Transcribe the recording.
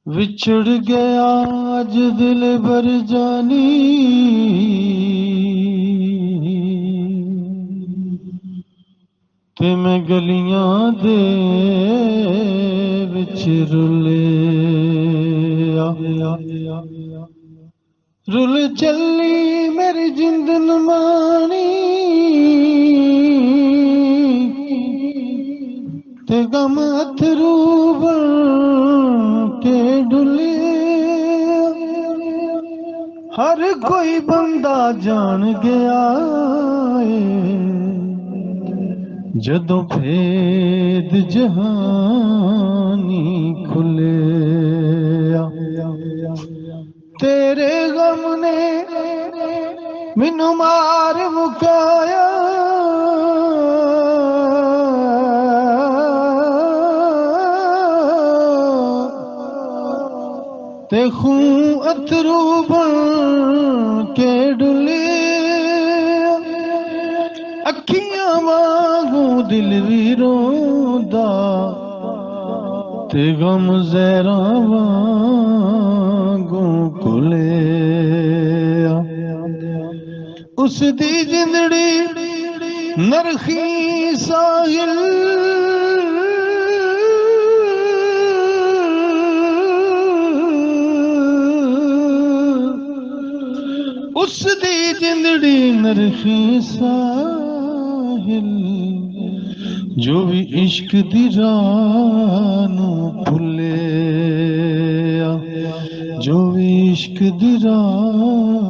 विछड़ गया आज दिल भर जानी, ते मैं गलियां दे विच रुलिया। रुल चली मेरी जिंद नमानी, ते गम अथरू बन के डुले। हर कोई बंदा जान गया है जदों भेद जहानी खुले। तेरे गम ने मैनू मार मुकाया, ते खूं अथरू बन के डुले। अखियां वांगू दिल भी रोंदा, ते गम ज़हरा वांगू घुले। उस दी जिंदड़ी नरखी साहिल, उस दी जिंदड़ी नरखी साहिल, जो भी इश्क दी राह नूं भुले, जो भी इश्क दी राह